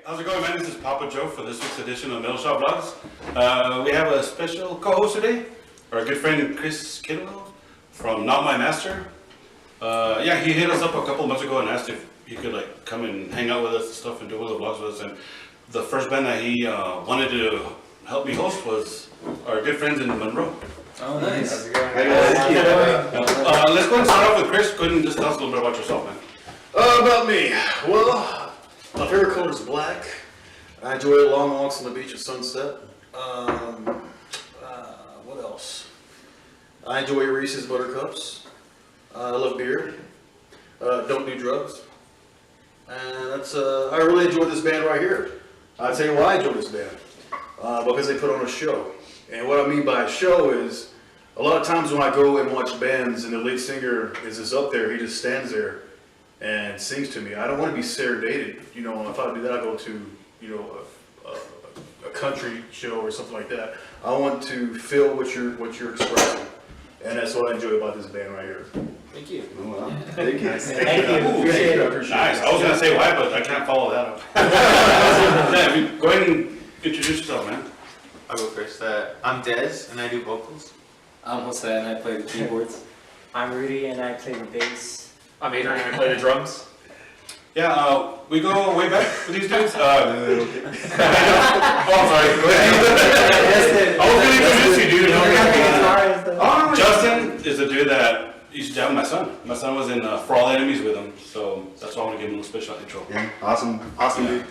How's it going, man? This is Papa Joe for this week's edition of Middle Shop Vlogs. We have a special co-host today, our good friend Chris Kidwell from Not My Master. Yeah, he hit us up a couple months ago and asked if he could like come and hang out with us and stuff and do all the vlogs with us. And the first band that he wanted to help me host was our good friends in Monroe. Oh, nice. How's it going? Let's go and start off with Chris. Go ahead and just tell us a little bit about yourself, man. About me. Well, my favorite color is black. I enjoy long walks on the beach at sunset. What else? I enjoy Reese's Buttercups. I love beer. Don't do drugs. And that's, I really enjoy this band right here. I'll tell you why I enjoy this band. Because they put on a show. And what I mean by a show is, a lot of times when I go and watch bands and the lead singer is just up there, he just stands there and sings to me. I don't want to be serenaded. You know, if I do that, I go to, you know, a country show or something like that. I want to feel what you're expressing, and that's what I enjoy about this band right here. Thank you. Oh, wow. Thank you. Thank you. Appreciate it. Nice. I was gonna say why, but I can't follow that up. Yeah, go ahead and introduce yourself, man. I'll go first. I'm Dez, and I do vocals. I'm Jose, and I play the keyboards. I'm Rudy, and I play the bass. I'm Adrian, and I play the drums. Yeah, we go way back with these dudes. Oh, I'm sorry. Go ahead. I was gonna introduce you, dude. Justin is the dude that used to jam with my son. My son was in For All Enemies with him, so that's why I want to give him a special intro. Yeah, awesome dude.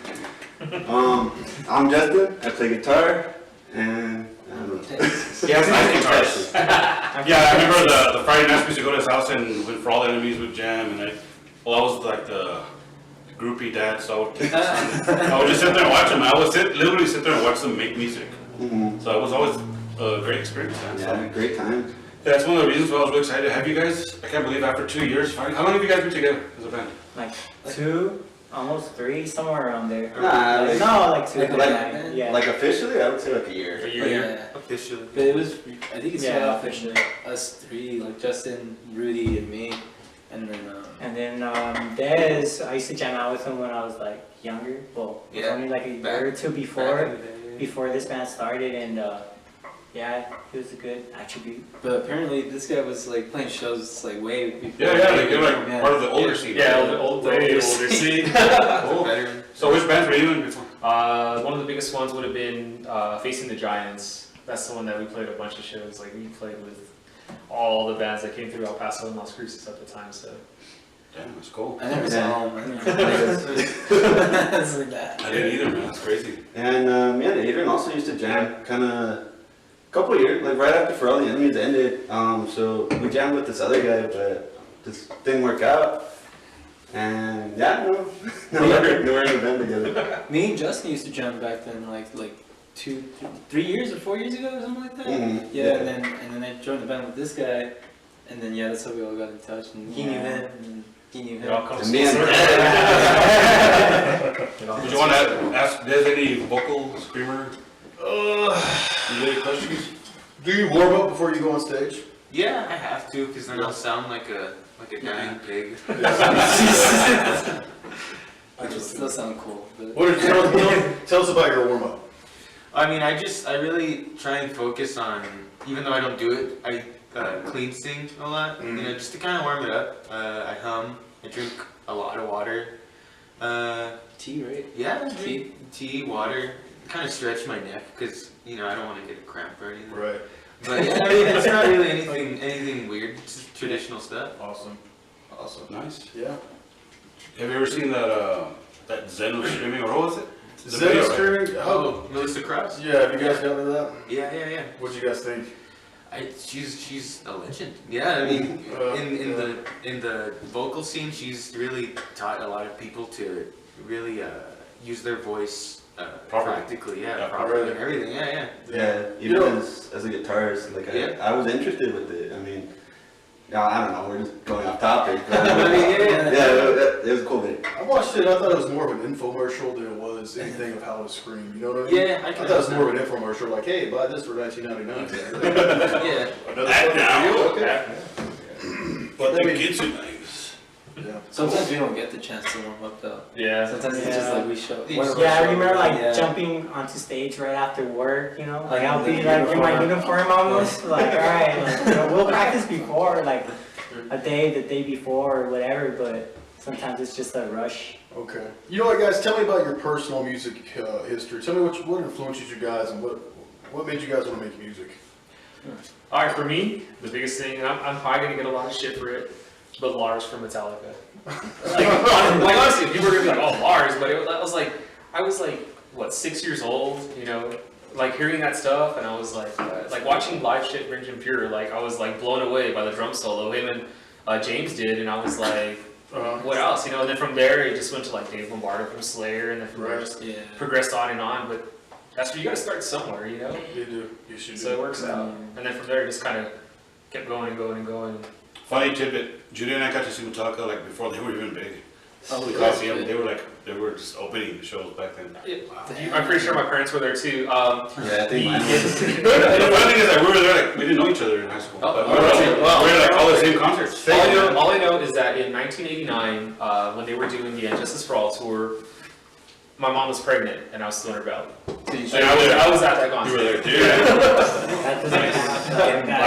I'm Justin. I play guitar, and I don't know. Yeah, it's nice guitars. Yeah, I remember the Friday nights we used to go to his house and went For All Enemies with jam, and I was like the groupie dad, so I would just sit there and watch them. I would literally sit there and watch them make music. Mm-hmm. So it was always a great experience, man. Yeah, So, great time. that's one of the reasons why I was really excited to have you guys. I can't believe after 2 years, finally. How long have you guys been together as a band? Like 2, almost 3, somewhere around there. Nah, Like, like, no, like 2. like, like officially, I would say like a year. A year. Yeah. Officially. But it was, I think it's Yeah, off officially. us three, like Justin, Rudy, and me. And then, Dez, I used to jam out with him when I was like younger. Well, Yeah. only like a year or two before this band started, and yeah, he was a good attribute. but apparently this guy was like playing shows like way before. Yeah, like you're like part of the older scene. Yeah, way older scene. Cool. Veteran. So which bands were you in before? One of the biggest ones would have been Facing the Giants. That's the one that we played a bunch of shows. Like we played with all the bands that came through El Paso and Las Cruces at the time. So Damn, that's cool. I never saw him. It's like that. I didn't either, man. That's crazy. And yeah, Adrian also used to jam kind of a couple of years, like right after For All the Enemies ended. So we jammed with this other guy, but this didn't work out. And yeah, no, we're in the band together. Me and Justin used to jam back then, like 2, 3 years or 4 years ago or something like that. Mhm, Yeah, yeah. and then I joined the band with this guy, and then yeah, that's how we all got in touch. And he knew him, and he knew it all him. comes And full me and circle. Did you want to ask Des any vocal screamer? Any questions? Do you warm up before you go on stage? Yeah, I have to, because then I'll sound like a giant pig. Which still sound cool. But What tell us about your warm up. I mean, I really try and focus on, even though I don't do it, I clean sing a lot, you know, just to kind of warm it up. I hum, I drink a lot of water. tea, right? Yeah, tea, water, kind of stretch my neck, because, you know, I don't want to get a cramp or anything. Right. But yeah, I mean, it's not really anything weird, it's just traditional stuff. Awesome. Nice. Yeah. Have you ever seen that Zen was screaming, or what was it? It's a Zen video, is right? screaming. Oh, Melissa Krause? Yeah, have you guys gotten to that? Yeah. What'd you guys think? She's a legend. Yeah, I mean, in the vocal scene, she's really taught a lot of people to really use their voice Properly. practically. Yeah, Yeah, properly and everything. Yeah. Yeah, even as a guitarist, like Yeah. I was interested with it. I mean, I don't know, we're just going off topic. But, Yeah. it was a cool video. I watched it. I thought it was more of an infomercial than it was anything of how to scream. You know what I mean? Yeah, I I can thought it was more of an infomercial, like, hey, buy this for $19.99. Yeah. Another That fucking now. deal? Okay. But the kids are nice. Yeah. Sometimes we don't get the chance to warm up though. Yeah. Sometimes it's just like we show. Yeah, I remember like Yeah. jumping onto stage right after work, you know? Like Like I'll the be like in my uniform. uniform almost, like alright, like, you know, we'll practice before, like the day before or whatever, but sometimes it's just a rush. Okay. You know what, guys? Tell me about your personal music history. Tell me what influences you guys and what made you guys want to make music. All right, for me, the biggest thing, and I'm probably gonna get a lot of shit for it, but Lars from Metallica. like honestly, people were gonna be like, "Oh, Lars," but I was like, what, 6 years old, you know, like hearing that stuff, and I was like watching live shit, Rich and Pure, like I was like blown away by the drum solo him and James did, and I was like, what else, you know? And then from there, it just went to like Dave Lombardo from Slayer, and then from there, just progressed on and on, but. That's where you gotta start somewhere, you know? You do. You should do. So it works out. And then from there, it just kind of kept going and going and going. Funny tidbit, Judy and I got to see Metallica like before they were even big. Oh, The Coliseum, they were just opening shows back then. I'm pretty sure my parents were there too. Yeah, I think mine was. The funny thing is that we were there, like, we didn't know each other in high school. But we were like all the same concerts. All I know is that in 1989, when they were doing the Injustice for All tour, my mom was pregnant and I was still in her belly. So And I was at that concert. You were there too. That doesn't count.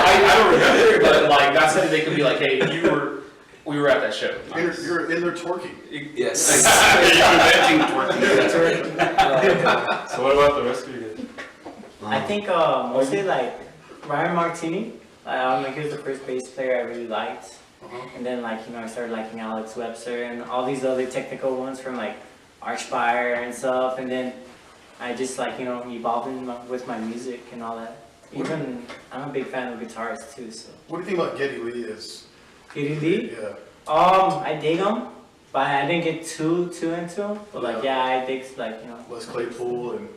I don't remember, but like that's something they could be like, hey, we were at that show. You're in there twerking. Yes. You're inventing twerking. So what about the rest of you guys? I think mostly like Ryan Martini. Like he was the first bass player I really liked. And then like, you know, I started liking Alex Webster and all these other technical ones from like Archfire and stuff. And then I just like, you know, evolved with my music and all that. Even, I'm a big fan of guitars too, so. What do you think about Geddy Lee? Geddy Lee? Yeah. I dig him, but I didn't get too into him. But like, yeah, I dig like, you know. Les Claypool and.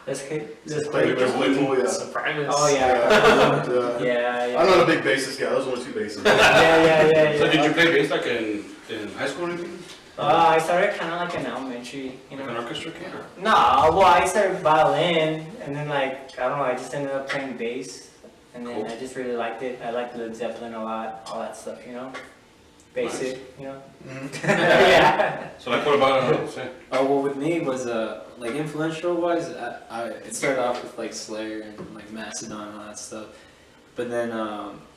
Les Claypool, yeah. Surprise. Oh yeah. Yeah. I'm not a big bassist guy. Those are only two bassists. Yeah. So did you play bass like in high school or anything? I started kind of like in elementary, you know. Like an orchestra kid? Or? No, well, I started violin, and then like, I don't know, I just ended up playing bass, and then I just really liked it. I liked Led Zeppelin a lot, all that stuff, you know. Basic, you know. Yeah. So like what about say? Well, with me was like influential wise, it started off with like Slayer and like Mastodon and all that stuff, but then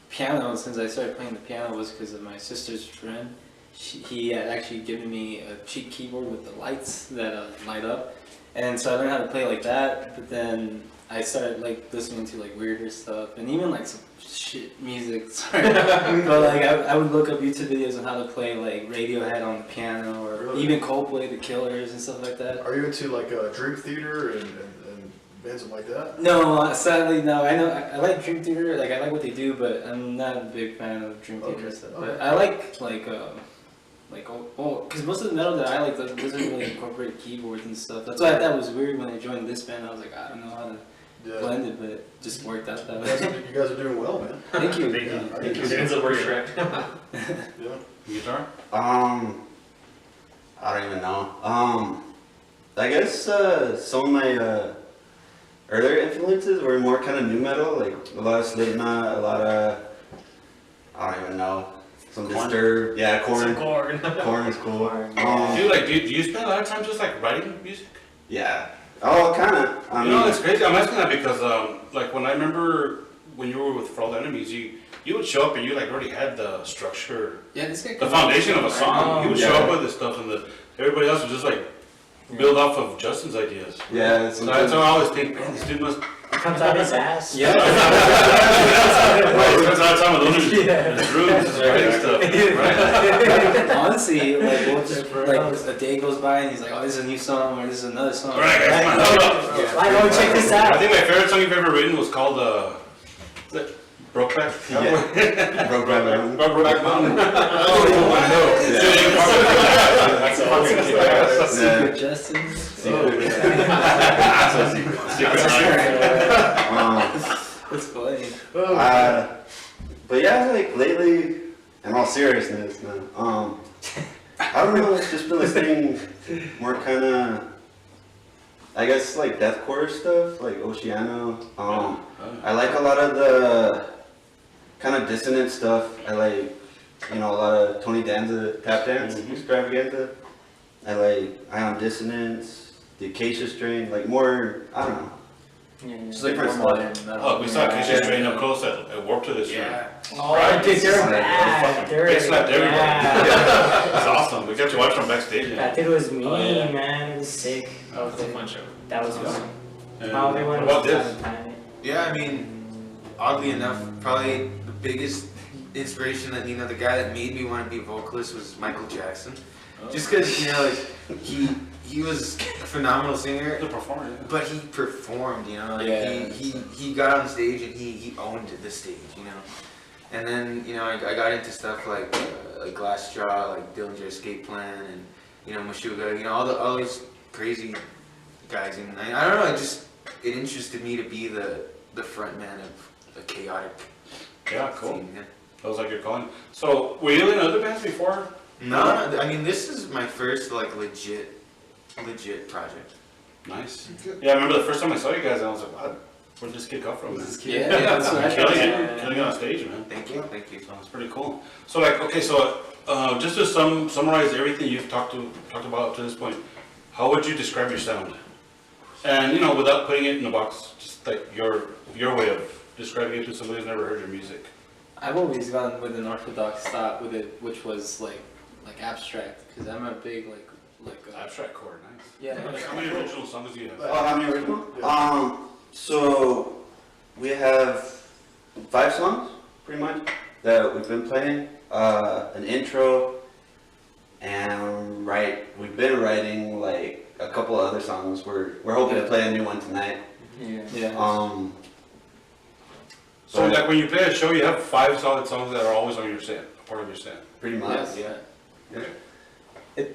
piano. Since I started playing the piano was because of my sister's friend. He had actually given me a cheap keyboard with the lights that light up, and so I learned how to play like that. But then I started like listening to like weirder stuff and even like some shit music. Sorry. But like I would look up YouTube videos on how to play like Radiohead on the piano or Really? even Coldplay, The Killers and stuff like that. Are you into like Dream Theater and bands like that? No, sadly no. I know I like Dream Theater, like I like what they do, but I'm not a big fan of Dream Theater stuff. But I like because most of the metal that I like doesn't really incorporate keyboards and stuff. That's why I thought it was weird when I joined this band. I was like, I don't know how to blend it, but it just worked out that way. You guys are doing well, man. Thank you. Thank you. It ends up working, right? Yeah. Guitar? I don't even know. I guess some of my earlier influences were more kind of new metal, like a lot of Slipknot, a lot of, I don't even know, some Disturbed, yeah, Korn. Korn is cool. Do you spend a lot of time just like writing music? Yeah. Oh, kind of. You know, it's crazy. I'm asking that because, like, when I remember when you were with For All the Enemies, you would show up and you like already had the structure, Yeah, this guy the foundation of a song. You would show Yeah. up with this stuff, and everybody else would just like build off of Justin's ideas. Yeah. So that's how I always think, man, this dude must. Comes out his ass. Yeah. Right, spends a lot of time with those in his rooms, just writing stuff. Right. Honestly, like we'll just like a day goes by and he's like, oh, this is a new song or this is another song. All right, guys, come on, hold up. Yeah. Like, oh, check this I out. think my favorite song you've ever written was called Brokeback. Yeah. Brokeback Mountain. Brokeback Mountain. Secret Justin. That's funny. But yeah, like lately, in all seriousness, now, I don't know, I've just been listening more kind of, I guess like deathcore stuff, like Oceano. I like a lot of the kind of dissonant stuff. I like you know, a lot of Tony Danza tap dance Mhm. extravaganza. I like Ion Dissonance, the Acacia String, like more, I don't know. Yeah, yeah. Just like Different more stuff. modern metal. Oh, we saw Yeah. Casey Strain up close at Warped to this year. Yeah. Oh, Right. dude, they're Fucking bad. They're They slapped everybody. yeah. It's awesome. We got to watch from backstage. That dude was mean, Oh, yeah. man. It was sick. That was a fun show. That was Yeah. fun. And How they what went about was this? Yeah, I mean, oddly enough, probably the biggest inspiration that, you know, the guy that made me want to be a vocalist was Michael Jackson. Just because, you know, like, he was a phenomenal singer, The performer. but he performed, you know, like, Yeah. he got on stage and he owned the stage, you know. And then, you know, I got into stuff like Glassjaw, like Dillinger Escape Plan, and, you know, Meshuggah, you know, all those crazy guys. And I don't know, it interested me to be the front man of a chaotic Yeah, cool. scene. Yeah. That was like your calling. So, were you in other bands before? No, I mean, this is my first, like, legit project. Nice. Yeah, I remember the first time I saw you guys, I was like, wow, where'd this kid come from? Man? Yeah, that's what I Killing thought. it, killing it on stage, man. Thank you, thank you. So it's pretty cool. So like, okay, so just to summarize everything you've talked about up to this point, how would you describe your sound? And you know, without putting it in a box, just like your way of describing it to somebody who's never heard your music. I've always gone with an orthodox thought with it, which was like abstract, because I'm a big like Abstract chord, nice. yeah. How many original songs do you have? Oh, how many original? So we have 5 songs, pretty much, that we've been playing. An intro, and we've been writing like a couple of other songs. We're hoping to play a new one tonight. Yeah. So like when you play a show, you have 5 solid songs that are always on your set, a part of your set. Pretty much. Yeah. Yeah.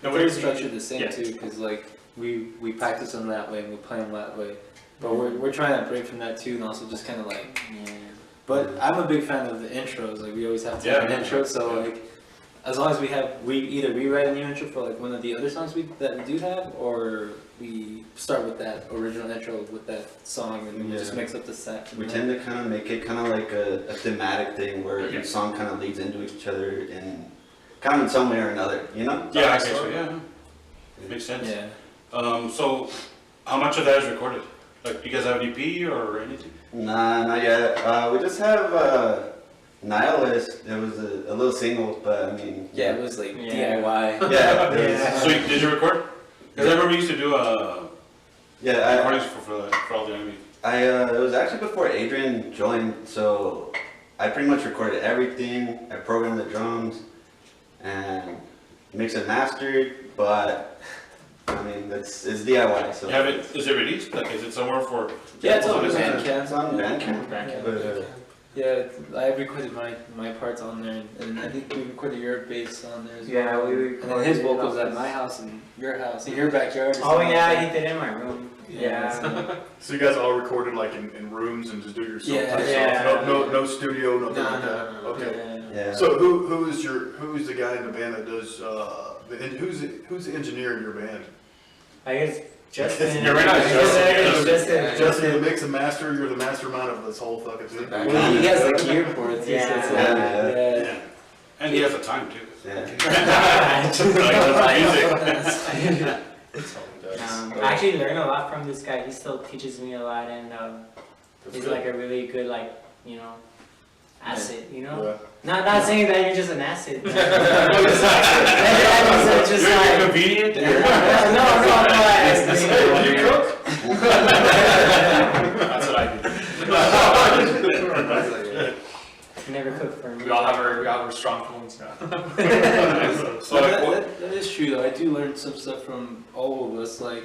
They're very structured the same Yeah. too, because like we practice them that way and we play them that way, but we're trying to break from that too, and also just kind of like. But I'm a big fan of the intros. Like we always have to have an intro, so like as long as we either rewrite a new intro for like one of the other songs that we do have, or we start with that original intro with that song and we just mix up the set. We tend to kind of make it kind of like a thematic thing where each song kind of leads into each other in kind of in some way or another, you know? Yeah, I guess so, yeah. It makes sense. Yeah. So how much of that is recorded? Like you guys have an EP or anything? Nah, not yet. We just have Nihilist. It was a little single, but I mean. Yeah, it was like Yeah. DIY. Yeah. it was- So did you record? Because I remember you used to do Yeah, recordings for all the enemy. it was actually before Adrian joined, so I pretty much recorded everything. I programmed the drums and mixed and mastered, but I mean it's DIY. So You have it? Is it released? Like, is it somewhere for? Yeah, it's people on to listen to? Bandcamp. It's on Bandcamp. Bandcamp. Yeah, I recorded my parts on there, and I think we recorded your bass on there as well. Yeah, we And then his recorded vocals it at my house and your house, in your backyard. or Oh something yeah, like he that. did it in my room. Yeah. So you guys all recorded like in rooms and just do your Yeah. type Yeah. stuff? No studio, nothing No, like no, that? no, no. Okay. Yeah. Yeah. So who's the guy in the band that does, who's the engineer in your band? I guess Justin. You're right, Justin. Justin, the mix and master, you're the mastermind of this whole fucking thing. Well, he has the keyboards. He says Yeah. yeah. And he has the time too. Yeah. I actually learned a lot from this guy. He still teaches me a lot, and he's like a really good, like, you know, asset. You know, not saying that you're just an asset. Just like, convenient. no. You cook? That's what I do. Never cook for me. We all have our strong points now. So like, That is true though. I do learn some stuff from all of us, like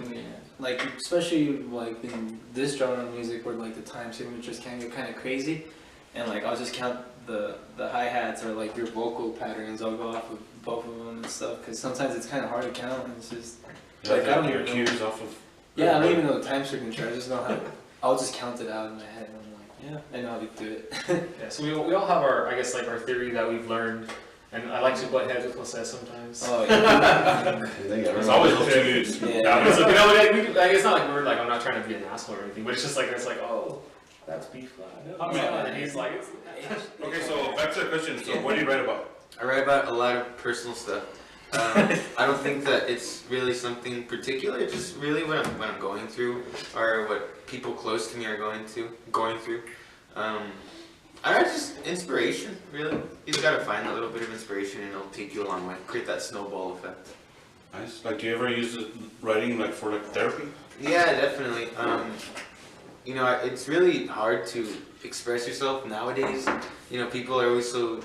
especially like in this genre of music where like the time signatures can get kind of crazy, and like I'll just count the hi-hats or like your vocal patterns. I'll go off of both of them and stuff because sometimes it's kind of hard to count and it's just like I don't your even know. cues off of. Yeah, I don't even know the time signature. I just know how. I'll just count it out in my head. And I'm like, yeah, I know how to do it. Yeah, so we all have our, I guess, like our theory that we've learned, and I like to butt heads with Jose sometimes. Oh yeah. There's always those two dudes. Yeah, Yeah. but it's like, you know, like it's not like we're like I'm not trying to be an asshole or anything, but it's just like oh, that's B flat. I mean, And he's like, it's, Okay, so back to the question. So what do you write about? I write about a lot of personal stuff. I don't think that it's really something particular. It's just really what I'm going through, or what people close to me are going through. I just inspiration, really. You just gotta find a little bit of inspiration, and it'll take you a long way. Create that snowball effect. Nice. Like, do you ever use writing like for like therapy? Yeah, definitely. You know, it's really hard to express yourself nowadays. You know, people are always so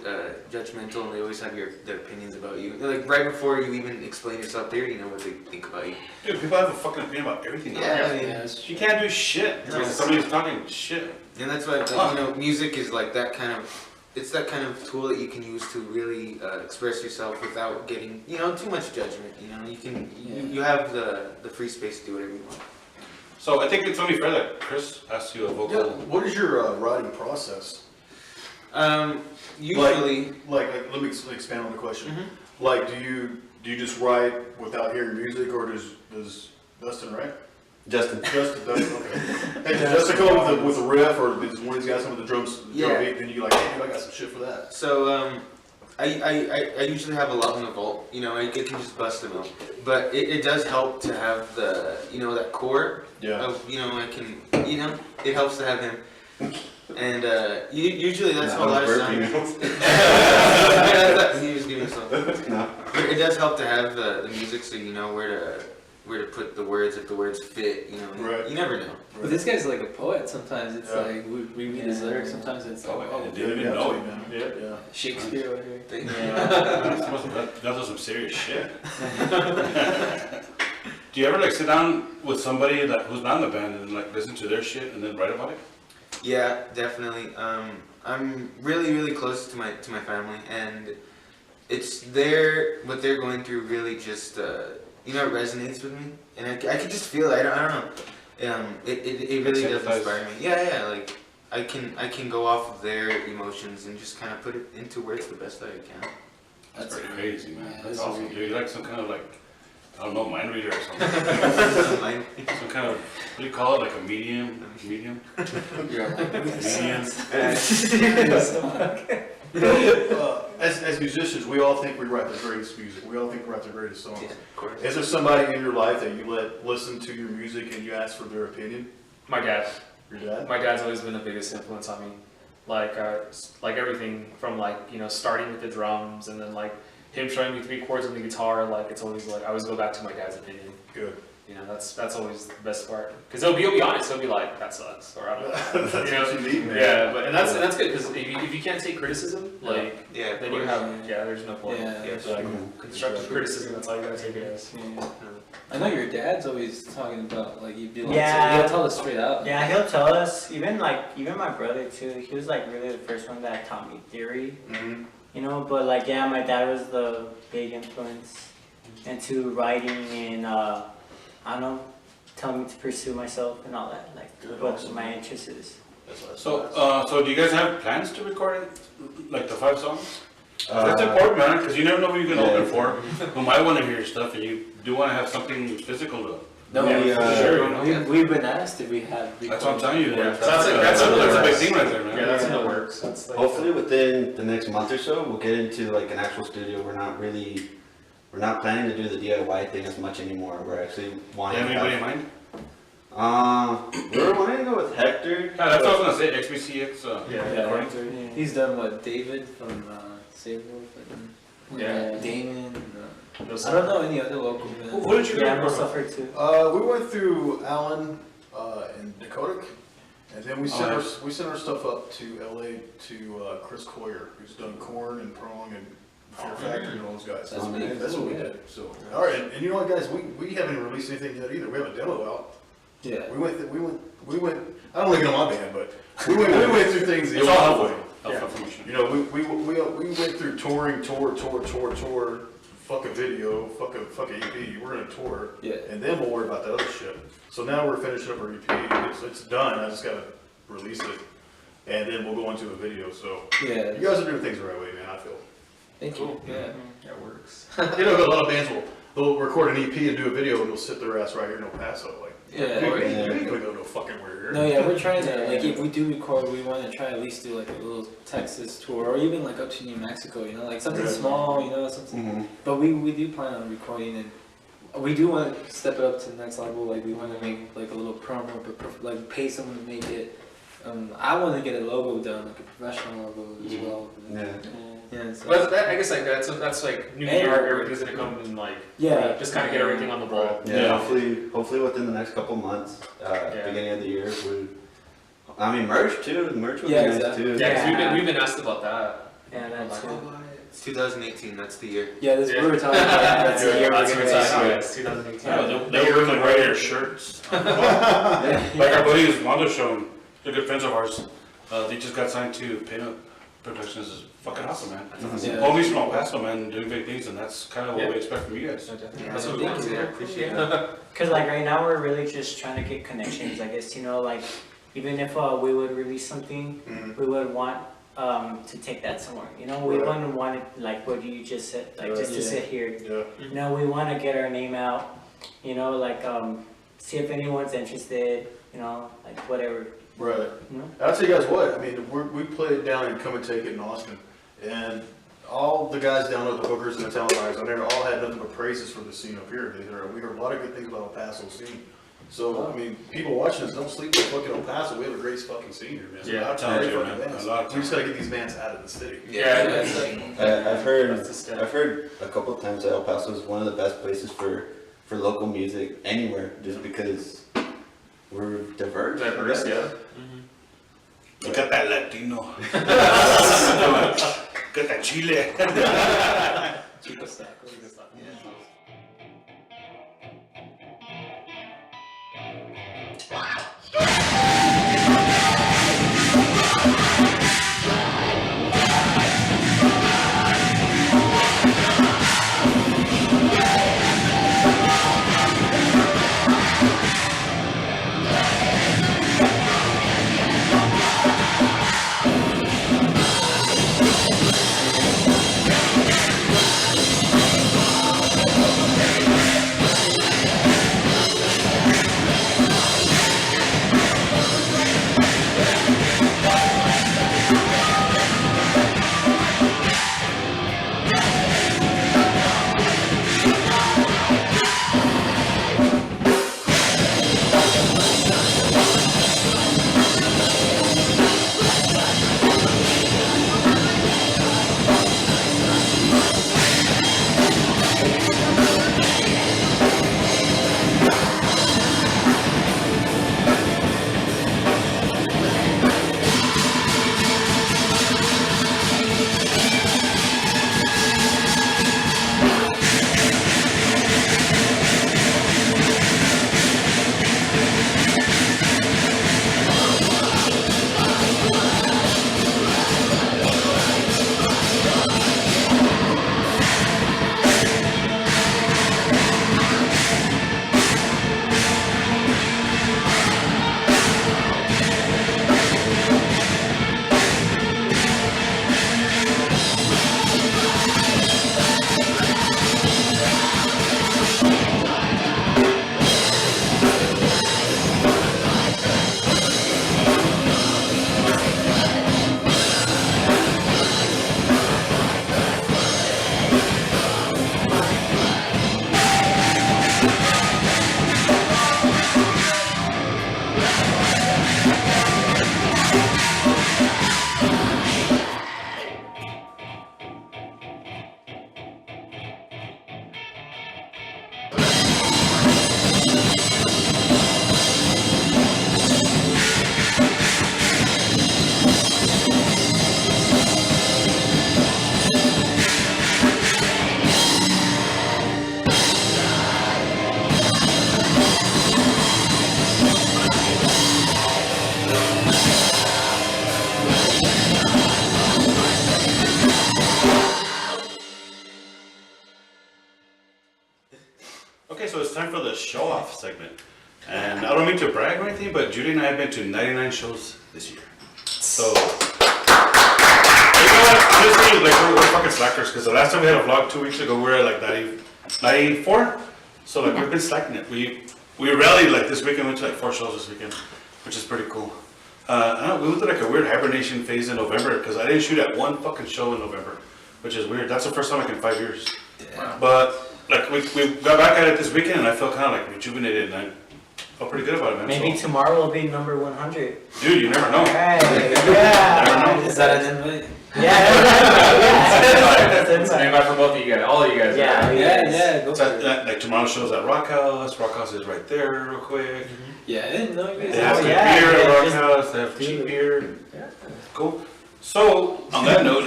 judgmental, and they always have their opinions about you. Like right before you even explain yourself, they already know what they think about you. Dude, people have a fucking opinion about everything. Yeah, I mean, You can't do shit because somebody's talking shit. and that's why, like, you know, music is like that kind of. It's that kind of tool that you can use to really express yourself without getting, you know, too much judgment. You know, you can you have the free space to do whatever you want. So I think it's only fair that Chris asked you a vocal. Yeah, what is your writing process? Usually, Like, let me expand on the question. Mhm. Like, do you just write without hearing music, or does Dustin write? Justin. Dustin, okay. Hey, does Dustin come up with a riff, or does one of these guys come with the drums, Yeah. drum beat, and you like, hey, dude, I got some shit for that? so I usually have a lot in the vault. You know, I can just bust them out. But it does help to have the, you know, that core Yeah. of, you know, I can, you know, it helps to have him. And usually that's how a lot of songs. He was giving something. No. But it does help to have the music, so you know where to put the words, if the words fit. You know, Right. you never know. But this guy's like a poet. Sometimes it's Yeah. like we read his lyrics. Sometimes it's like, I oh, didn't even know it. Yeah. Yeah. Shakespeare over here. Thank you. That was some serious shit. Do you ever like sit down with somebody who's not in the band and like listen to their shit and then write about it? Yeah, definitely. I'm really close to my family, and it's what they're going through really just you know, it resonates with me, and I can just feel it. I don't know. It really does inspire me. Yeah. Like I can go off of their emotions and just kind of put it into words the best that I can. That's pretty crazy, man. Yeah, That's that's awesome. weird. You're like some kind of like, I don't know, mind reader or something. Mine- Some kind of, what do you call it, like a medium? Medium? Medium? As musicians, we all think we write the greatest music. We all think we write the greatest songs. Yeah, of course. Is there somebody in your life that you let listen to your music and you ask for their opinion? My dad. Your dad? My dad's always been the biggest influence on me. Like everything from like, you know, starting with the drums and then like him showing me 3 chords on the guitar. Like it's always like I always go back to my dad's opinion. Good. You know, that's always the best part. Because he'll be honest. He'll be like, that sucks, or I don't know. That's You know? what you need, man. Yeah, but and that's good because if you can't take criticism, like Yeah, of then you course. have there's no point. Yeah. It's like constructive criticism. That's all you gotta take it as. Yeah. I know your dad's always talking about like you'd be like, Yeah. he'll tell us straight out. Yeah, he'll tell us, even my brother too, he was like really the first one that taught me theory, Mhm. you know, but like, yeah, my dad was the big influence into writing and, I don't know, telling me to pursue myself and all that, like, Good, what awesome. my interest is. So do you guys have plans to record it, like the 5 songs? That's important, man, because you never know who you're gonna open for. Who might want to hear your stuff, and you do want to have something physical to. No, Yeah, for sure, you know? we've been asked if we have. That's what I'm telling you. Yeah, That's, that's like a- that's that's a big a- thing right there, man. Yeah, that's in the works. That's like, Hopefully within the next month or so, we'll get into like an actual studio. We're not planning to do the DIY thing as much anymore. We're actually Do you wanting have to anybody in mind? we were wanting to go with Hector. Yeah, that's what I was gonna say. XBCX. Yeah. He's done what David from Save Wolf and Yeah. Damon. those- I don't know any other local bands. Who did you Yeah, guys we'll work with? suffer too. We went through Alan and Dakota, and then we sent nice. our stuff up to LA to Chris Coyer, who's done Korn and Prong and Fear Factory and all those guys. That's pretty That's what we cool. did. So, all right, and you know what, guys, we haven't released anything yet either. We have a demo out. Yeah. We went. I don't want to get on my band, but we went through things the It's old all way. helpful. Helpful information. You know, we went through touring, tour, fuck a video, fuck a EP. We're gonna tour, Yeah. and then we'll worry about the other shit. So now we're finishing up our EP. It's done. I just gotta release it, and then we'll go into a video. So Yeah. you guys are doing things the right way, man. I feel. Thank you. Yeah. That works. You know, a lot of bands will. they'll record an EP and do a video and they'll sit their ass right here in El Paso. Like, Yeah. you ain't gonna go no fucking where here. No, yeah, we're trying to, like, if we do record, we want to try at least do, like, a little Texas tour, or even, like, up to New Mexico, you know, like, something Right. small, you know, something. But we do plan on recording, and we do want to step it up to the next level, like, we want to make, like, a little promo, but, like, pay someone to make it. I want to get a logo done, like, a professional logo as well. Yeah. Yeah, so. But that, I guess like that's like New And- York. Everything's gonna come and like Yeah. just kind of get everything on the ball. Yeah, hopefully within the next couple months, beginning of the year, merch too. Merch would Yeah, be nice exactly. too. Yeah, 'cause we've been asked about that. Yeah, that's cool. It's 2018, that's the year. Yeah, this we were talking about that. That's the year we're That's gonna what it's do. like. It's 2018. Yeah, they were looking right at our shirts. Like our buddies, Mondo Show, they're good friends of ours. They just got signed to Pinup Productions. Is fucking awesome, man. Yeah. Homies from El Paso, man, doing big things, and that's kind of what we expect from you guys. That's what we want to do. I appreciate it. Cause like right now we're really just trying to get connections. I guess like even if we would release something, we would want to take that somewhere. We wouldn't want it like what you just said, like just to sit here. Yeah. We want to get our name out. Like see if anyone's interested. Like whatever. Right. No? I'll tell you guys what, I mean, we played down in Come and Take It in Austin, and all the guys down at the hookers and the talent buyers on there all had nothing but praises for the scene up here. We heard a lot of good things about El Paso scene. So, I mean, people watching us, don't sleep in fucking El Paso, we have a great fucking scene here, man. Yeah, a lot of talent here, man. A lot of We just gotta get these bands out of the city. Yeah, that's like, I've heard that's the step. I've heard a couple of times that El Paso is one of the best places for local music anywhere, just because we're diverse. Diverse, yeah. You got that Latino. Got that Chile. Chico stack. Chico stack. Okay, so it's time for the show off segment. And I don't mean to brag or anything, but Judy and I have been to 99 shows this year. So, you know what? Honestly, like we're fucking slackers, because the last time we had a vlog 2 weeks ago, we were at like 94. So like we've been slacking it. We rallied like this weekend. Went to like 4 shows this weekend, which is pretty cool. I don't know, we went through like a weird hibernation phase in November because I didn't shoot at one fucking show in November, which is weird. That's the first time like in 5 years. But like we got back at it this weekend and I felt kind of like rejuvenated and I felt pretty good about it, man. Maybe So, tomorrow will be number 100. dude, you never know. Hey, Never yeah. know. Is that an invite? Yeah, that's It's an invite for both of you guys, all of you guys. Yeah. Yeah, go So, for it. like tomorrow's show's at Rock House. Rock House is right there, real quick. Yeah, I didn't know you guys. They have good yeah, beer at yeah, Rock just House. They have do cheap it. beer. Cool. So on that note,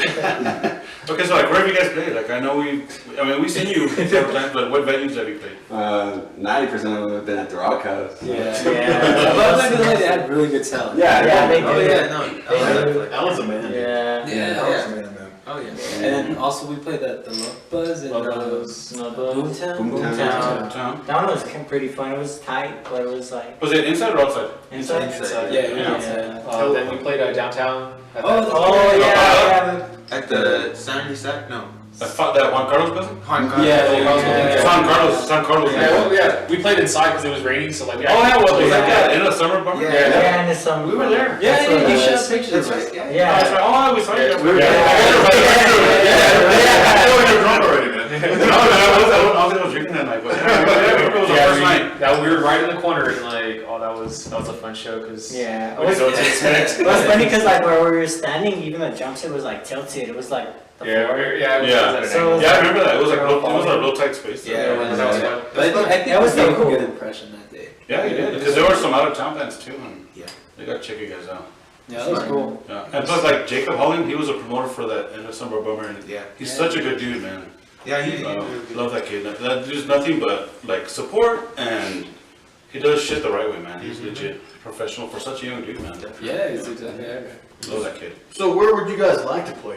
okay, so like where have you guys played? Like I know we've seen you several times, but what venues have you played? 90% of them have been at the Rock House. Yeah. Yeah. But like the way they had really good talent. Yeah, they Oh do. yeah, no. They do. Alan's a man. Yeah. Yeah, Alan's yeah. a man, man. Oh yeah. And then also we played at the Love Buzz and Boomtown. Boomtown. Town. That one was pretty fun. It was tight, but it was like Was it inside or outside? inside. Inside. Yeah, we Yeah. went inside. Then we played downtown. At Oh, the- Oh yeah. At the San Isaac? No. That Juan Carlos building? Yeah. San Carlos. Yeah, well, yeah, we played inside because it was raining, so like we Oh yeah, well, was Yeah. that that in the summer bummer? Yeah. Yeah, and there's some. We were there. Yeah, That's what you it showed was. pictures. That's right. Yeah. Yeah. That's right. Oh, we saw you. We were Yeah. I feel like you're drunk already, man. No, I was drinking that night, but yeah, it was our first night. that we were right in the corner and like, oh, that was a fun show because Yeah. we didn't know what to expect. It was funny because like where we were standing, even the jump set was like tilted. It was like the Yeah, floor. yeah, Yeah. So- Yeah, I remember that. It was like it was a real tight space. Yeah, it was. That was fun. But I think That was we gave so a cool. good impression that day. Yeah, you did. Because there were some out of town bands too, and Yeah. they got to check you guys out. Yeah, that was cool. Yeah, and plus like Jacob Holland, he was a promoter for that in the summer bummer, and Yeah. he's Yeah. such a good dude, man. Yeah, he Love that kid. That dude's nothing but like support, and he does shit the right way, man. He's legit professional for such a young dude, man. Yeah, it's exactly right. Love that kid. So where would you guys like to play?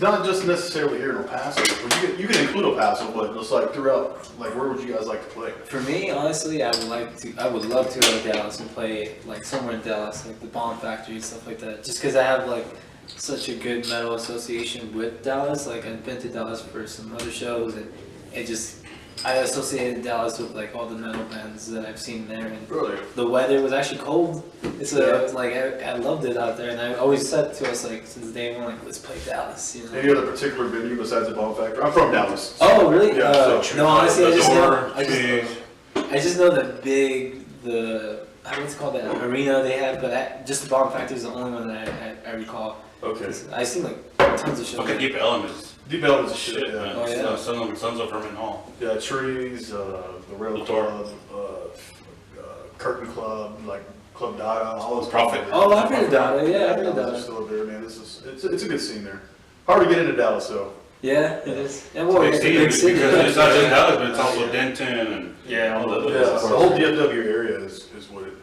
Not just necessarily here in El Paso, but you can include El Paso, but just like throughout, like where would you guys like to play? For me, honestly, I would love to go to Dallas and play like somewhere in Dallas, like the Bomb Factory and stuff like that. Just because I have like such a good metal association with Dallas. Like I've been to Dallas for some other shows, and I associated Dallas with like all the metal bands that I've seen there. And Really? the weather was actually cold, so it was like I loved it out there. And I always said to us like since day one, like let's play Dallas, you know. Any other particular venue besides the Bomb Factory? I'm from Dallas. Oh really? Yeah, so- No, honestly, I just know. Door, I just know what's it called, that arena they have, but just the Bomb Factory is the only one that I recall. Okay. I've seen like tons of shows. Fucking Deep Elements. Deep Elements is Shit, shit, man. yeah. Oh, yeah. Sons of Herman Hall. Yeah, Trees, the Rail The Door. Club, Curtain Club, like Club Dada, all those. Prophet. Oh, I've heard of Dada, yeah, I've heard of Dallas Dada. is still there, man. It's a good scene there. Hard to get into Dallas, though. Yeah, it is. And well, Big it's a city, big city. because it's not just Dallas, but it's also Denton and Yeah, all the other Yeah, places. the whole DFW area is what it.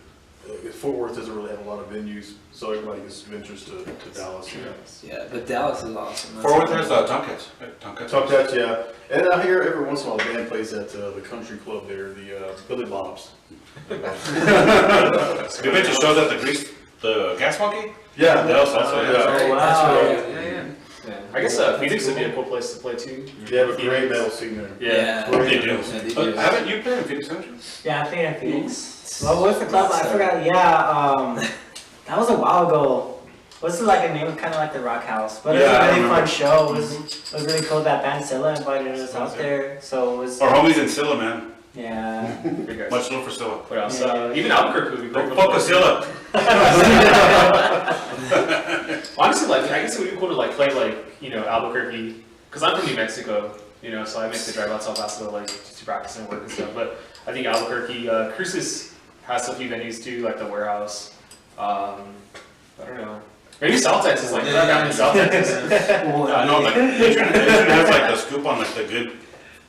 Fort Worth doesn't really have a lot of venues, so everybody just ventures to Dallas. Yeah, but Dallas is awesome. That's Fort Worth has Tomcats. Right? Tomcats. Talk that, yeah. And I hear every once in a while a band plays at the country club there, the Billy Bob's. We went to shows at the Gas Monkey. Yeah, That was also, yeah. Oh, wow. That's right. Yeah. I guess Phoenix would be a cool place to play too. They have a great metal scene there. Yeah. They do. Yeah, they do. Haven't you played in Phoenix, haven't you? Yeah, I played in Phoenix. What was the club? I forgot. Yeah, that was a while ago. What's the like a name? Kind of like the Rock House, but it was Yeah, I a really fun remember. show. It was really cool that band Scylla invited us out there. So it was Our homies in Scylla, man. yeah. Big guys. Much love for Scylla. What else? Yeah. Even Albuquerque would be great. Don't fuck with Scylla. Honestly, like I guess it would be cool to like play like Albuquerque, because I'm from New Mexico, so I make the drive out to El Paso like to practice and work and stuff. But I think Albuquerque, Cruces has a few venues too, like the Warehouse. I don't know. Maybe South Texas, like down in South Texas. I know, like, Adrian has like the scoop on like the good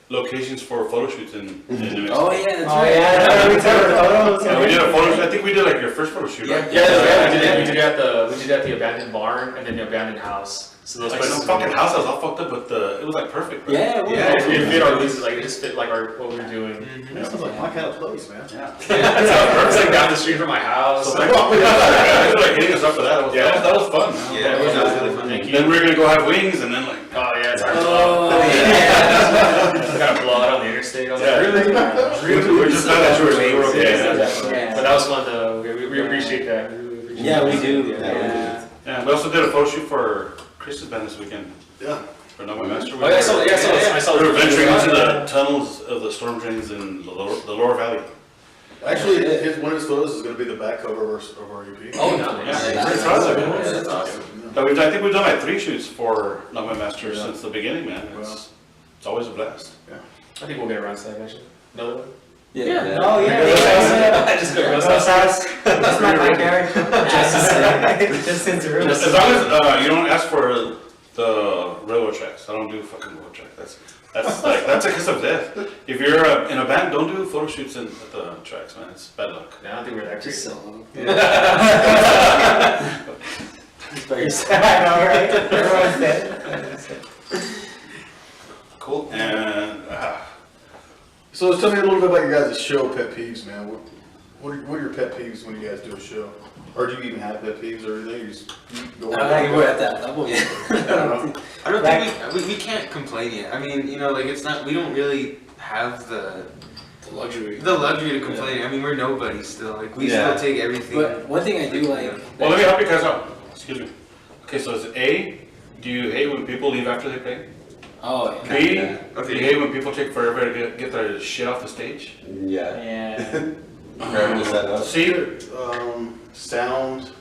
locations for photo shoots in New Mexico. Oh yeah, that's Oh right. yeah, we took photos. Yeah, we did a photo shoot. I think we did like your first photo shoot, right? Yeah, we did it at the abandoned barn and then the abandoned house. So those Like places. some fucking house I was all fucked up, but it was like perfect. Right? Yeah, well, Yeah, it fit our releases, like it just fit like what we were doing. That sounds like my kind of place, man. Yeah. It's like down the street from my house. So thanks for like hitting us up for that. That was fun. Man. Yeah, it was really fun. Thank you. Then we were gonna go have wings, and then like. Oh yeah, it's our Oh yeah. got a blowout on the interstate. I was Yeah. like, really? We're just glad that you were okay. Yeah. But that was fun though. We appreciate that. We really appreciate Yeah, that. we do. Yeah. Yeah, we also did a photo shoot for Chris's band this weekend. Yeah. For Not My Master. Oh, yeah, I saw We were the venturing into the tunnels of the storm drains in the lower valley. Actually, one of his photos is gonna be the back cover of our EP. Oh, no. Yeah, Yeah. pretty proud of it, Yeah, man. that's awesome. I think we've done like 3 shoots for Not My Master Yeah. since the beginning, man. Wow. It's always a blast. I think we'll get around to that eventually. Another one? Yeah. Oh yeah. I just got real Roast stuff. house. That's my backyard. Just into room. As long as you don't ask for the railroad tracks. I don't do fucking railroad tracks. That's a kiss of death. If you're in a band, don't do photo shoots at the tracks, man. It's bad luck. No, I don't think we're that Just crazy. solo. I know, right? Everyone's dead. Cool. And So tell me a little bit about your guys' show pet peeves, man. What are your pet peeves when you guys do a show? Or do you even have pet peeves or anything? You just go I don't think we're at that level yet. I don't think we can't complain yet. I mean, you know, like it's not, we don't really have the Luxury. luxury to complain. I mean, we're nobody still. Like we Yeah. still take everything. But one thing I do like. well, let me help you guys out. Excuse me. Okay, so it's A. Do you hate when people leave after they play? Oh yeah. B. Yeah. Do you hate when people take forever to get their shit off the stage? Yeah. Yeah. Forever to set up. C. Sound.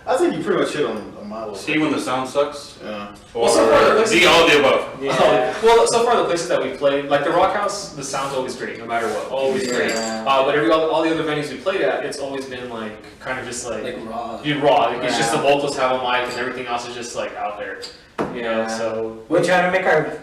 I think you pretty much hit on my little. C. When the sound sucks. Yeah. Or Well, so far, D. All of the above. Yeah. Well, so far the places that we played, like the Rock House, the sound's always great, no matter what, always great. Yeah. But all the other venues we played at, it's always been like kind of just like Like raw. you raw. Like, it's just the Yeah. vocals have a mic and everything else is just like out there, you know. Yeah. So We try to make our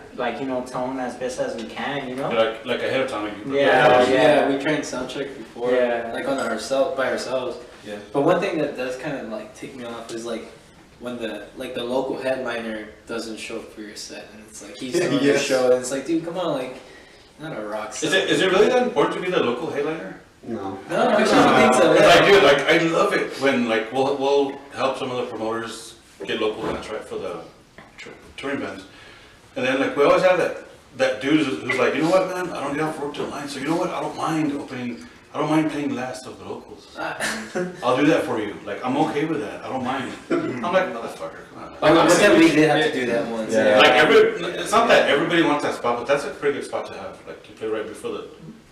tone as best as we can, you know. Like ahead of time. You Yeah, we trained sound check before, Yeah. like on ourselves by ourselves. Yeah. But one thing that does kind of like tick me off is like when the local headliner doesn't show up for your set, and it's like he's doing your Yes. show, and it's like, dude, come on, like, not a rock set. Is it really that important to be the local headliner? No. No, I don't think so. Because I Yeah. do, like, I love it when, like, we'll help some of the promoters get local bands, right, for the touring bands. And then, like, we always have that dude who's like, you know what, man, I don't get off work till 9, so you know what, I don't mind playing last of the locals. I'll do that for you. Like, I'm okay with that. I don't mind. I'm like, motherfucker, come on. Like, I'm saying we did have to do that once. Yeah. Like, it's not that everybody wants that spot, but that's a pretty good spot to have. Like, to play right before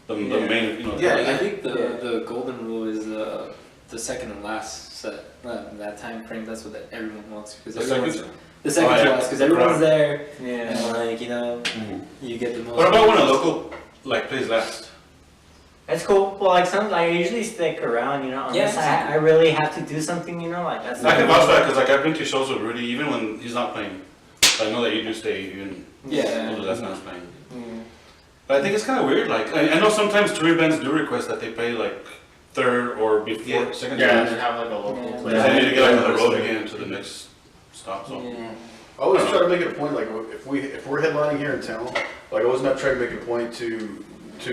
the main, you know. Yeah, I think the golden rule is the second and last set. That time frame, that's what everyone wants, because The everyone's second? the second Oh, to yeah. last, because everyone's there, Yeah. and like, you know, you get the most. What about when a local, like, plays last? It's cool. Well, I usually stick around, you know, unless Yeah, I really have to do something, you know, like that's. I can vouch for that because, like, I've been to shows with Rudy, even when he's not playing. I know that you do stay even Yeah. when the last man's playing. Yeah. But I think it's kind of weird. Like, I know sometimes touring bands do request that they play like third or before Yeah. second. yeah, to and have like a local Yeah. play. Because they need to get like, on the road Yeah. again to the next stop. So. Yeah. I always try to make it a point, like, if we're headlining here in town, like, I always not try to make it a point to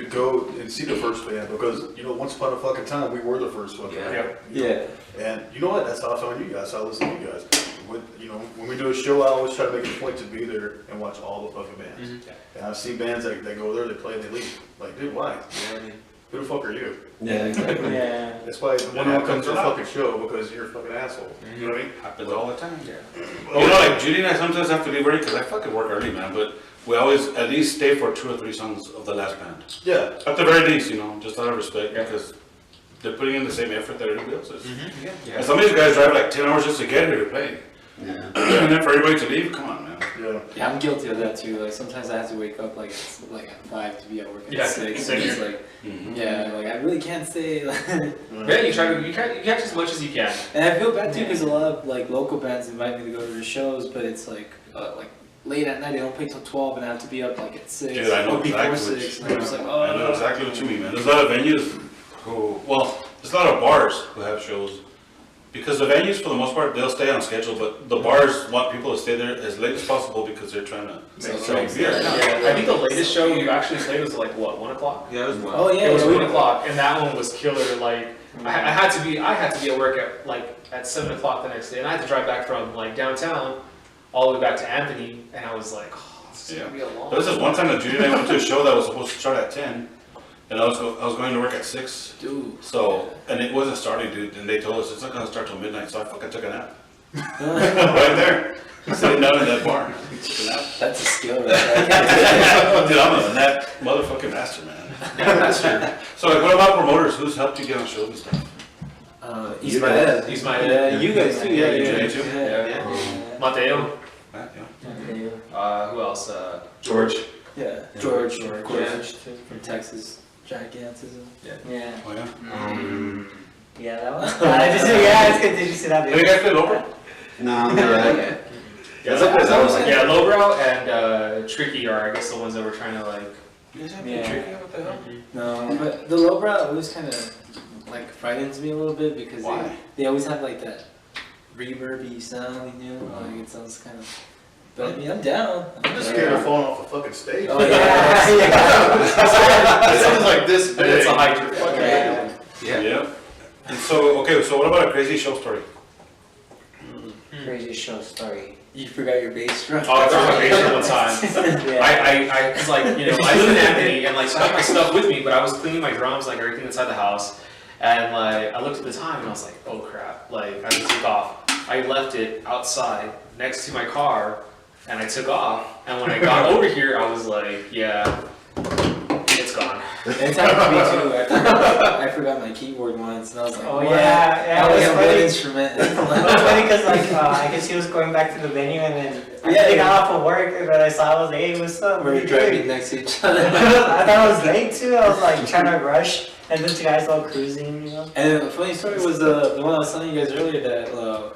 go and see the first band, because, you know, once upon a fucking time, we were the first fucking Yeah. band. Yeah. And you know what, that's how I found you guys, how I listen to you guys. When we do a show, I always try to make it a point to be there and watch all the fucking bands. And I've seen bands that they go there, they play, and they leave. Like, dude, why? Yeah, I mean, Who the fuck are you? Yeah, exactly. Yeah. That's why when one comes to a fucking show, because you're a fucking asshole. You know what I mean? Happens all the time. You know, like Judy and I sometimes have to leave early because I fucking work early, man. But we always at least stay for 2 or 3 songs of the last band. Yeah. At the very least, you know, just out of respect because they're putting in the same effort that everybody else is. And some of these guys drive like 10 hours just to get here to play. Yeah. And then for everybody to leave, come on, man. Yeah. Yeah, I'm guilty of that too. Like sometimes I have to wake up like at 5 to be at work at Yeah, 6. same And it's here. like, Mhm. yeah, like I really can't stay. Yeah, you catch as much as you can. And I feel bad too because a lot of like local bands invite me to go to the shows, but it's like late at night. They don't play till 12, and I have to be up like at 6. Dude, I know or before exactly 6. And I'm just like, I know oh. exactly what you mean, man. There's a lot of venues there's a lot of bars who have shows. Because the venues, for the most part, they'll stay on schedule, but the bars want people to stay there as late as possible because they're trying to make beer. Yeah, I think the latest show you actually played was like what, 1 o'clock? yeah, it was wild. Oh yeah, It was yeah, 1 o'clock, and that one was killer. Like I had to be at work at 7 o'clock the next day, and I had to drive back from like downtown all the way back to Anthony, and I was like, oh, Yeah. There was this one time that Judy and I went to a show that was supposed to start at 10, and I was going to work at 6. Dude. So, and it wasn't starting, dude, and they told us it's not gonna start till midnight, so I fucking took a nap. Right there, sitting down in that bar. Took a nap. That's a skill, right? Dude, I'm a nap motherfucking master, man. So, like, what about promoters? Who's helped you get on shows and stuff? He's my head. He's my Yeah, you guys too. Yeah, you yeah, too? yeah. Mateo. Matt, yeah. Who else? George. Yeah, George, of course, from Texas, gigantism. Yeah. Oh, yeah. Yeah, that one. It's good. Did you see that Have you video? guys played Lover? No, yeah. Yeah, yeah, Lowbrow and Tricky are, I guess, the ones that we're trying to like. You guys have Yeah. been tricky? What the hell? No, but the lowbrow always kind of like frightens me a little bit because Why? they always have like that reverby sound, you know, like it sounds kind of. But I mean, I'm down. I'm just scared of falling off the fucking stage. Oh yeah. It sounds like this big. It's a hydrant. Yeah. Yeah. And so, okay, so what about a crazy show story? Crazy show story. You forgot your bass drum. Oh, I threw my bass drum one time. Yeah. Cause like, you know, I live in Anthony and like, so I had my stuff with me, but I was cleaning my drums, like everything inside the house. And like, I looked at the time and I was like, oh crap, like I have to take off. I left it outside next to my car and I took off. And when I got over here, I was like, yeah, it's gone. It's happened to me too. I forgot my keyboard once, and I was like, Oh what? yeah, That was it a was good funny. instrument. It was funny because like I guess he was going back to the venue and then I got off of work and then I saw I was like, hey, what's up? We were driving next to each other. I thought I was late too. I was like trying to rush and then the guys all cruising, you know. And the funny story was the one I was telling you guys earlier that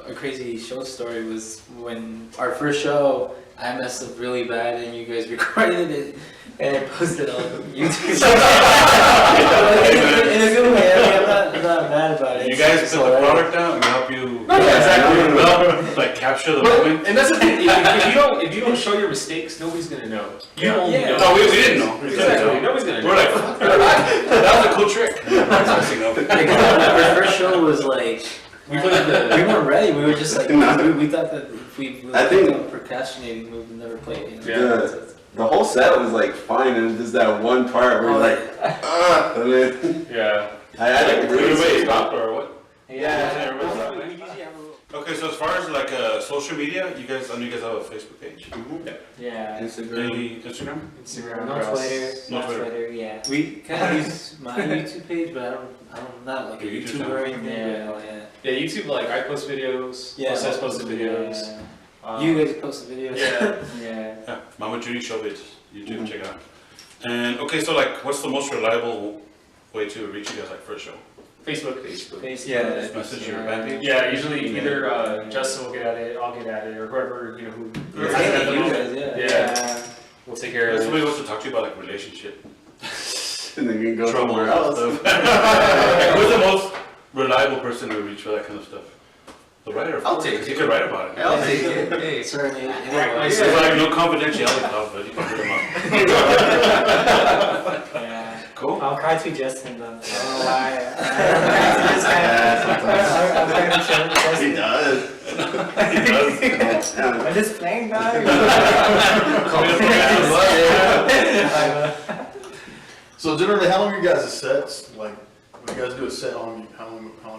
a crazy show story was when our first show, I messed up really bad and you guys recorded it and I posted it on YouTube. In a good way, I mean, I'm not mad about it. You guys It's put the alright. product down and help you exactly. like capture the But, moment. and that's the thing, if you don't show your mistakes, nobody's gonna know. You only Yeah. know. No, we didn't know. We didn't Exactly, know. nobody's gonna know. We're like, that was a cool trick. Our first show was like, we weren't ready. We were just like, we thought that if we I think- were procrastinating, we would never play it. You know? Yeah. The whole set was like fine, and just that one part where like, and then Yeah. I had to really Everybody say stopped or what? Yeah. Everybody stopped. Okay, so as far as like social media, you guys, I know you guys have a Facebook page. Yeah. Instagram. Any Instagram? Instagram. No Twitter. No No Twitter. Twitter. Yeah. We kind of use my YouTube page, but I'm not like a Your YouTube YouTuber channel? or anything. Yeah. But, yeah. Yeah, YouTube, like I post videos, Yeah. Says posted videos. You guys post the videos. Yeah. Yeah. Yeah, Mama Judy Showbiz, YouTube, check it out. And okay, so like, what's the most reliable way to reach you guys like for a show? Facebook. Facebook. Yeah. Just message your band page? Yeah, usually either Justin will get at it, I'll get at it, or whoever, you know, who. Yeah, has it at the you moment. guys, yeah. Yeah, we'll take care If of somebody it. wants to talk to you about like relationship, and then you can go trouble, somewhere and else. stuff. Like, who's the most reliable person to reach for that kind of stuff? The writer, of I'll course, take 'cause it. you could write about it. I'll take it. Hey. Certainly. There's like no confidentiality clause, but you can hit them up. Yeah. Cool. I'll cry to Justin though. I don't know why. I'm trying to show He Justin. does. He does. I'm just playing, dog. So generally, how long are you guys' sets? Like, when you guys do a set, how long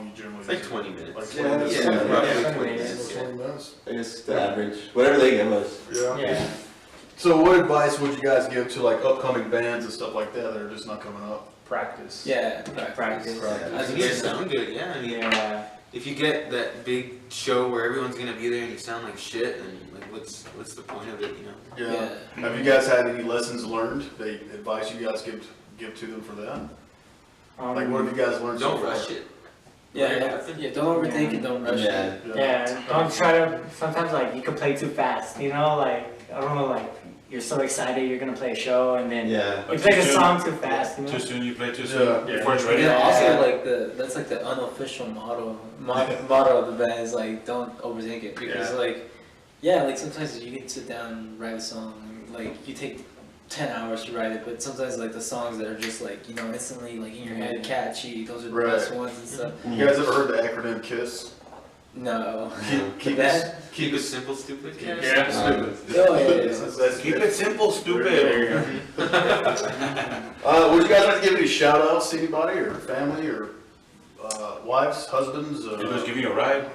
you generally? It's like 20 minutes. Like Yeah, 20 minutes. Yeah, Yeah. roughly Yeah. 20 minutes. 20 minutes. I guess the average, whatever they give us. Yeah. Yeah. So what advice would you guys give to like upcoming bands and stuff like that that are just not coming up? Practice. Yeah. Practice. I think you sound good, yeah. I mean, Yeah. if you get that big show where everyone's gonna be there and you sound like shit, then like what's the point of it, you know? Yeah. Have you guys had any lessons learned? They advice you guys give to them for that? Like, what have you guys learned so Don't far? rush it. Yeah. Don't overthink it. Don't rush Yeah. it. Yeah, don't try to, sometimes like you can play too fast, you know, like, I don't know, like, you're so excited you're gonna play a show and then Yeah. you play the song too fast, you know? Too soon, you play too Yeah. soon, before it's ready. Yeah, also like that's like the unofficial motto of the band is like don't overthink it because like sometimes you can sit down and write a song like you take 10 hours to write it, but sometimes like the songs that are just like, you know, instantly like in your head catchy, those are the best ones and stuff. You guys ever heard the acronym KISS? No. Keep that. Keep it simple, stupid. Yeah. Oh, yeah. Keep it simple, stupid. Would you guys like to give any shout outs to anybody or family or wives, husbands? Anyone's giving you a ride?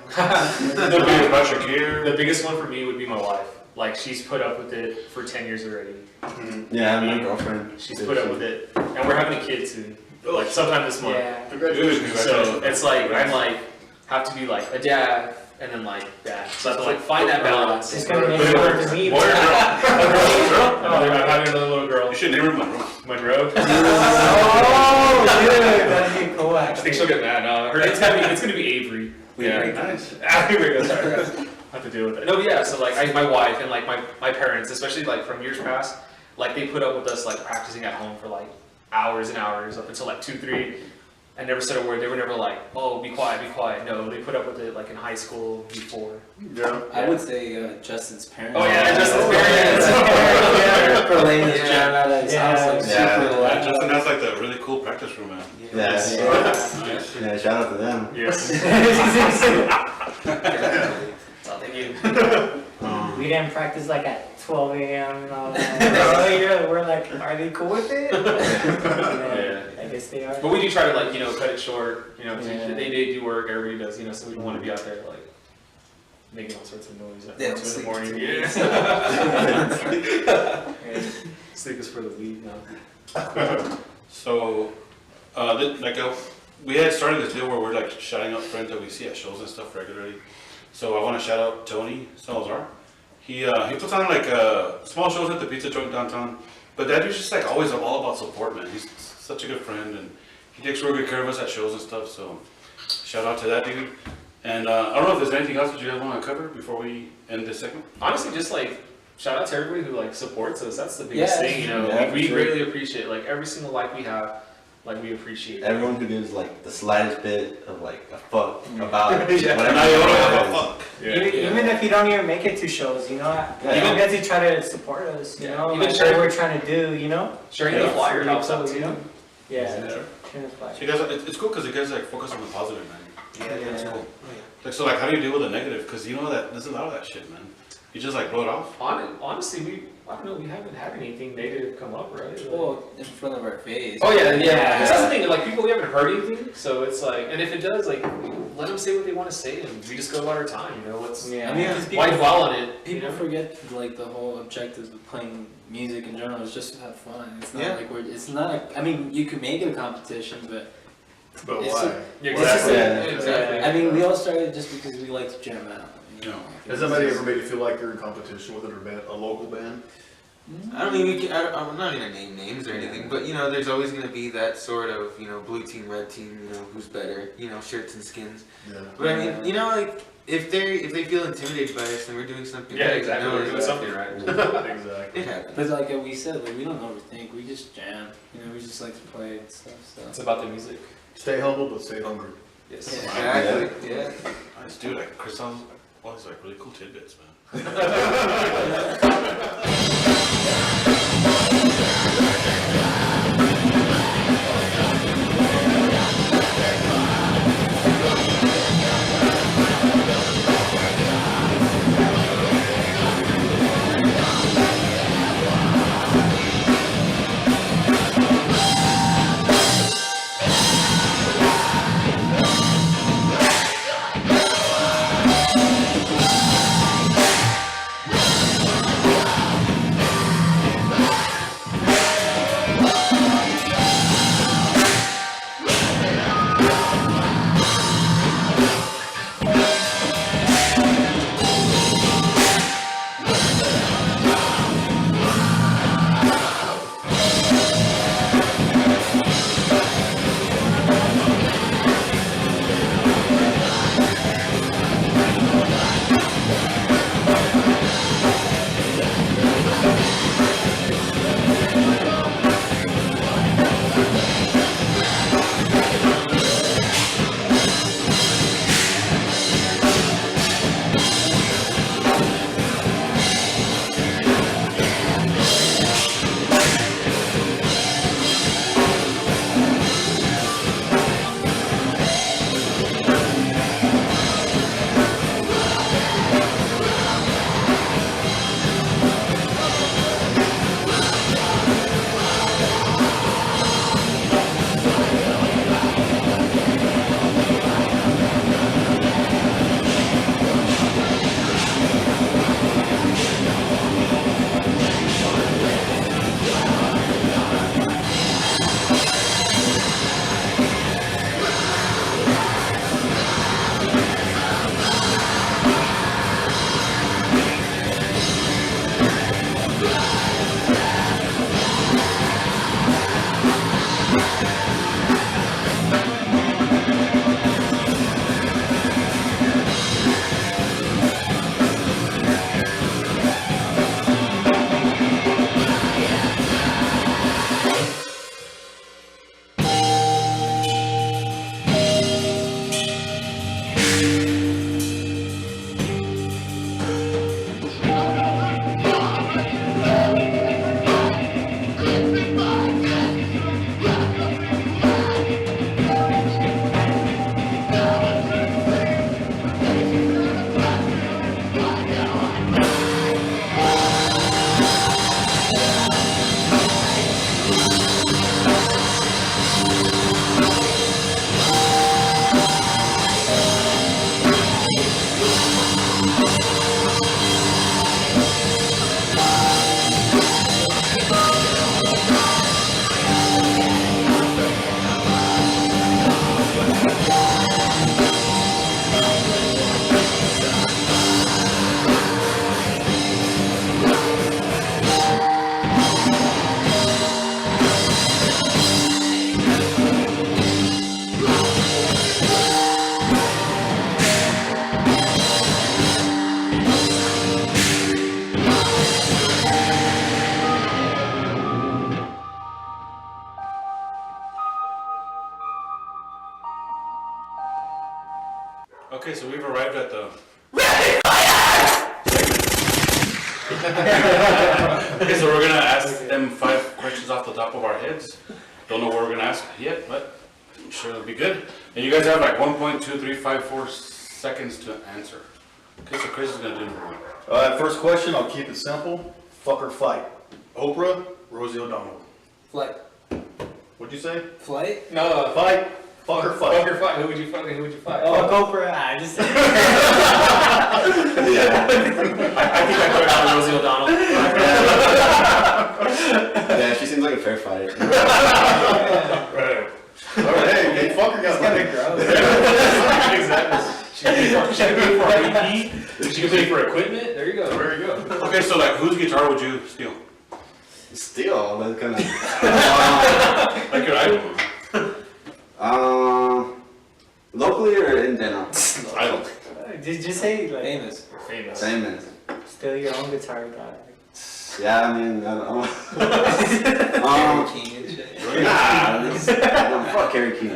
They'll be about your gear. The biggest one for me would be my wife. Like, she's put up with it for 10 years already. Yeah, my girlfriend. She's put up with it. And we're having a kid soon. Like, sometime this month. Yeah. Congratulations. So it's like, I'm like, have to be like a dad, and then like dad. So I have to like find that balance. It's gonna make it hard to me. Boy or girl? I'm having another little girl. You should name her Monroe. Monroe. Oh, dude, that'd be cool I actually. think she'll get mad. No, it's gonna be Avery. Yeah. Nice. Here we go. Sorry, guys. I have to deal with it. No, but yeah. So like, my wife and like my parents, especially like from years past, like they put up with us like practicing at home for like hours and hours up until like 2, 3. I never said a word. They were never like, "Oh, be quiet, be quiet." No, they put up with it like in high school before. Yeah. I would say Justin's parents. Oh yeah, Justin's parents. Yeah, for laying his jam out at his house like Yeah. super Yeah, loud. Justin has like the really cool practice room, man. Yeah. Yeah, shout out to them. Yes. Thank you. We didn't practice like at 12 a.m. and all that. Oh, yeah, we're like, are they cool with it? Yeah. I guess they are. But we do try to like, cut it short, 'cause Yeah. they do work, everybody does, so we don't want to be out there like making all sorts of noise at Yeah, 2 in the sleep morning. too. Yeah. Sleep is for the weak now. So, we had started this deal where we're like shouting out friends that we see at shows and stuff regularly. So I want to shout out Tony Salazar. He puts on like small shows at the pizza joint downtown. But that dude's just like always all about support, man. He's such a good friend and he takes real good care of us at shows and stuff. So shout out to that dude. And I don't know if there's anything else that you guys want to cover before we end this segment. Honestly, just like shout out to everybody who like supports us. That's the biggest Yeah, thing, yeah, we for sure. really appreciate like every single like we have, like we appreciate it. Everyone who gives like the slightest bit of like a fuck about Yeah. whatever. Now you don't it have is. a fuck. Even if you don't even make it to shows, you guys to try to support us, Even like sharing- what we're trying to do, Sharing Yeah. the flyer Really helps out cool, too. Yeah, Yeah. sharing the flag. So you guys, it's cool because you guys like focus on the positive, man. Yeah, that's Yeah. cool. Like so, like how do you deal with the negative? Because you know that there's a lot of that shit, man. You just like blow it off. Honestly, I don't know, we haven't had anything negative come up, right? Like- Well, in front of our face. Oh yeah. Yeah. That's the thing. Like people, we haven't heard anything, so it's like, and if it does, like, let them say what they want to say, and we just go about our time. What's Yeah. I mean, 'cause people, why dwell on it? people forget like the whole objectives of playing music in general is just to have fun. It's not Yeah. like it's not. I mean, you can make it a competition, but But It's why? Yeah, it's just Yeah. exactly. I mean, we all started just because we like to jam out. Yeah. Has anybody ever made you feel like you're in competition with another band, a local band? I don't mean, I'm not gonna name names or anything, but there's always gonna be that sort of, blue team, red team, who's better, shirts and skins. Yeah. But I mean, like, if they feel intimidated by us, then we're doing something Yeah, right, exactly. We're doing something right. Exactly. It happens. But like we said, like we don't overthink. We just jam. We just like to play and stuff. It's So. about the music. Stay humble, but stay hungry. Yes. Exactly. Yeah. Nice dude, like Chris sounds always like really cool tidbits, man. Okay, so we've arrived at the. Okay, so we're gonna ask them 5 questions off the top of our heads. Don't know what we're gonna ask yet, but I'm sure it'll be good. And you guys have like 1.2354 seconds to answer. Okay, so Chris is gonna do number 1. Alright, first question, I'll keep it simple. Fuck or fight? Oprah, Rosie O'Donnell. Flight. What'd you say? Flight? No, Fight, fuck or fight? fuck your fight. Who would you fuck and who would you fight? Oh, go for it. I just. I think I'd go down Rosie O'Donnell. Yeah, she seems like a fair fighter. Right. Alright, hey, fucker got money. Exactly. She can pay for AP. She can pay for equipment. There you go. There you go. Okay, so like whose guitar would you steal? Steal, that kind of. Like your idol? Locally or in Denver? Idol. Did you say like Famous. Famous. Famous. steal your own guitar guy? Yeah, I mean, I don't. King and shit. Nah, fuck Harry King.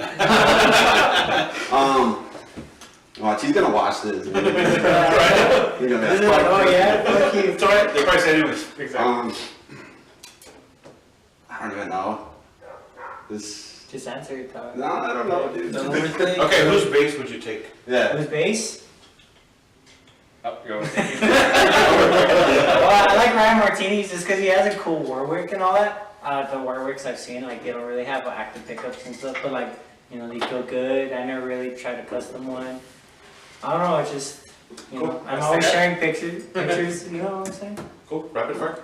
Watch, he's gonna watch this. He's gonna be like, Oh yeah, fuck you. It's alright, they probably say anyways. Exactly. I don't even know. This. Just answer your thought. No, I don't know, dude. Don't overthink. Okay, whose bass would you take? Yeah. Who's bass? Oh, you're over Well, I like Ryan Martini's just because he has a cool Warwick and all that. The Warwicks I've seen, like they don't really have active pickups and stuff, but like, you know, they feel good. I never really tried a custom one. I don't know, it's just, you know, I'm always sharing pictures, you know what I'm saying? Cool, rapid fire.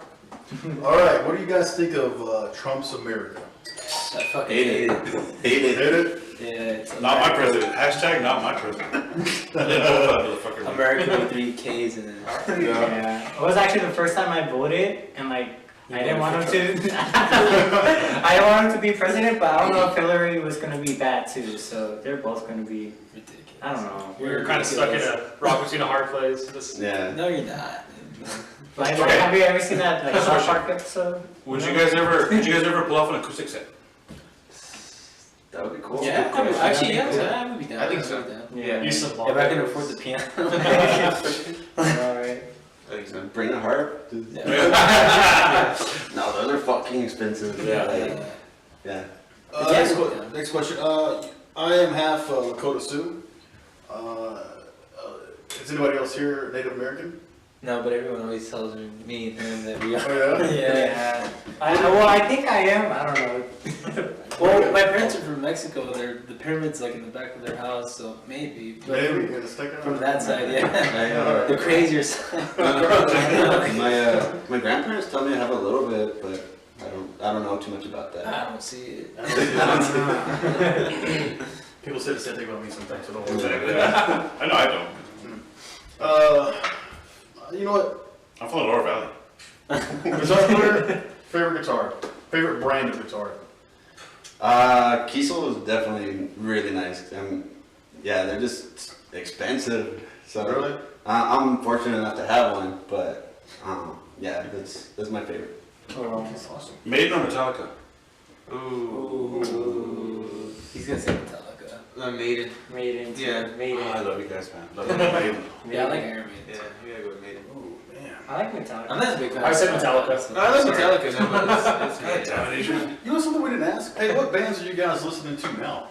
Alright, what do you guys think of Trump's America? I fucking hate it. Hate it. Hit it? Yeah, it's Not my president. Hashtag not my president. Motherfucker. America with 3 Ks in it. Yeah. It was actually the first time I voted, and like, I didn't want him to. I didn't want him to be president, but I don't know if Hillary was gonna be bad too. So they're both gonna be. Ridiculous. I don't know. We were kind of stuck in a rock between a hard place. This- Yeah. No, you're not. Like, Okay. have you ever seen that like South Park episode? Would you guys ever pull off an acoustic set? That would be cool. Yeah, actually, yeah, I would be down. I think so. would be down. Yeah. Use some If I can afford the piano. Alright. I think so. Bring a harp. Yeah. No, those are fucking expensive. Yeah. Yeah. Next question. I am half Lakota Sioux. Is anybody else here Native American? No, but everyone always tells me and him that we are. Oh yeah? Yeah. Well, I think I am. I don't know. Well, my parents are from Mexico. The pyramid's like in the back of their house, so maybe. But Maybe. Gonna stick it From out? that side, yeah. The crazier side. My grandparents tell me I have a little bit, but I don't know too much about that. I don't see it. People say the same thing about me sometimes, so don't worry. Exactly. I know I don't. You know what? I'm from the Lower Valley. Guitar player, favorite guitar, favorite brand of guitar. Kiesel is definitely really nice. Yeah, they're just expensive. So Really? I'm fortunate enough to have one, but yeah, that's my favorite. That's awesome. Maiden or Metallica? Ooh. He's gonna say Metallica. Maiden. Maiden. Yeah. Maiden. I love you guys, man. Love you, Maiden. Yeah, I like Iron Maiden. Yeah, you gotta go with Maiden. I like Metallica. I'm not a big fan. I said of Metallica. I like Metallica, no, but it's Maiden. Domination. You know something we didn't ask? Hey, what bands are you guys listening to now?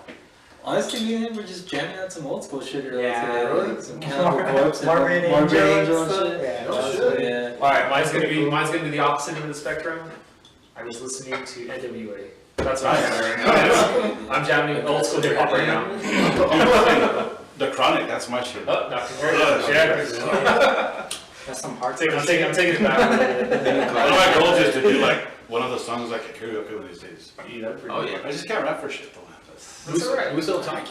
Honestly, me and him were just jamming out some old school shit earlier Yeah, today. really? Like some Cannibal Corpse and Morbid Morbid Angel Angel and and stuff. shit. Yeah. Oh, shit. Yeah. Alright, mine's gonna be the opposite end of the spectrum. I was listening to NWA. That's what I'm jamming old school hip hop right now. The Chronic, that's my shit. Oh, not compared. Yeah. That's some hard. I'm taking it back a little bit. One of my goals is to do like one of the songs like a karaoke one of these days. Yeah, that'd be Oh, pretty yeah. I just can't rap for shit though. That's alright. We still time.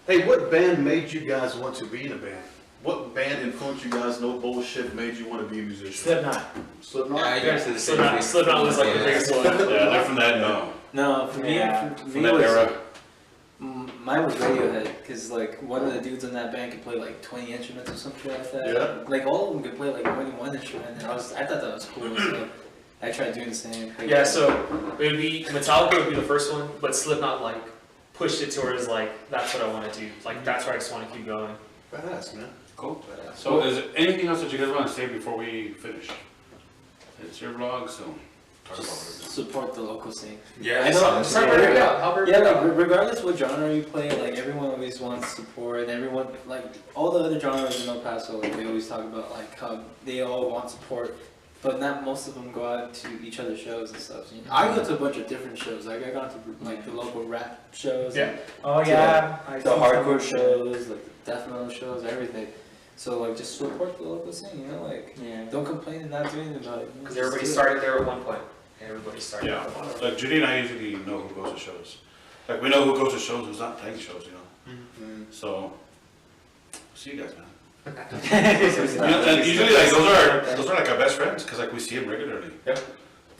Hey, what band made you guys want to be in a band? What band influenced you guys? No bullshit made you want to be a musician? Slipknot. Slipknot? Yeah, I gotta say the same thing. Slipknot was like the biggest one. Yeah, they're from that, no. No, for me, Yeah. for From me that it was era. Mine was Radiohead, because like one of the dudes in that band could play like 20 instruments or something like that. Yeah. Like all of them could play like more than one instrument, and I thought that was cool. So I tried doing the same. Yeah, so it would be Metallica would be the first one, but Slipknot like pushed it towards like that's what I want to do. Like that's where I just want to keep going. Badass, man. Cool. So is there anything else that you guys want to say before we finish? It's your vlog, so talk about Just it. support the local scene. Yeah, I know. Start by it out. Help her Yeah, out. like regardless what genre you play, like everyone always wants support, and everyone like all the other genres in El Paso, like they always talk about like how they all want support, but not most of them go out to each other's shows and stuff. You know? I go to a bunch of different shows. Like I got to like the local rap shows, Yeah. Oh yeah. I the see hardcore some- shows, like the death metal shows, everything. So like just support the local scene, you know, like Yeah. don't complain and not do anything about it. You know, Because just everybody do it. started there at one point. Everybody started. Yeah, at one point. like Judy and I usually know who goes to shows. Like we know who goes to shows, who's not playing shows, you know? So, see you guys, man. And usually like those are like our best friends, because like we see them regularly.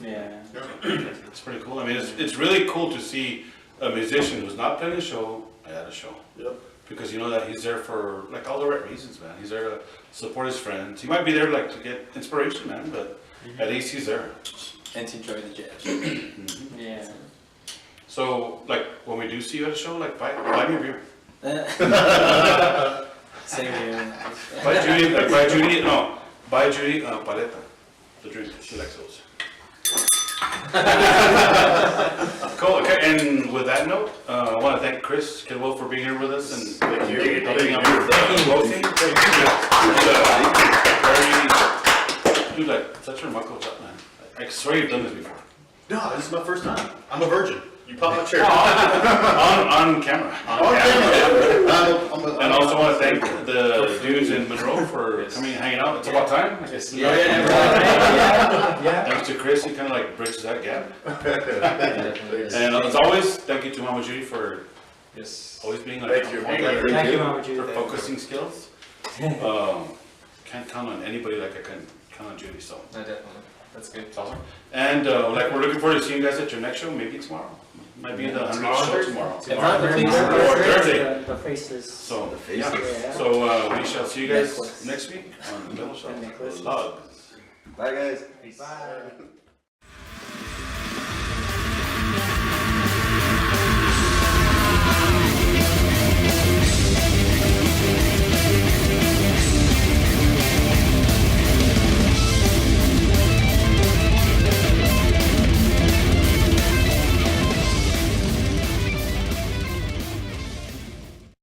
Yeah. It's pretty cool. I mean, it's really cool to see a musician who's not playing a show at a show. Yep. Because you know that he's there for like all the right reasons, man. He's there to support his friends. He might be there like to get inspiration, man, but at least he's there. And to enjoy the jazz. Yeah. So like when we do see you at a show, like buy me a beer. Same here. Buy Judy paleta, the drink. She likes those. Cool. Okay, and with that note, I want to thank Chris Kidwell for being here with us and Thank you. helping out with hosting. Dude, like such a remarkable job, man. I swear you've done this before. No, this is my first time. I'm a virgin. You pop my chair. on camera. On camera. And I also want to thank the dudes in Monroe for coming and hanging out. It's about time. I guess. Yeah. Thanks to Chris, he kind of like bridges that gap. And as always, thank you to Mama Judy for Yes. always being like Thank you. Thank you, Mama for Judy. focusing skills. Can't count on anybody like I can count on Judy. So No, definitely. That's good. it's awesome. And like we're looking forward to seeing you guys at your next show. Maybe tomorrow. Might be the 100th show tomorrow. If not, the Or Thursday. The faces. So Yeah. Yeah. So we shall see you guys Nicholas. next week on the Middle Shop And Nicholas. Vlogs. Bye, guys. Peace. Bye.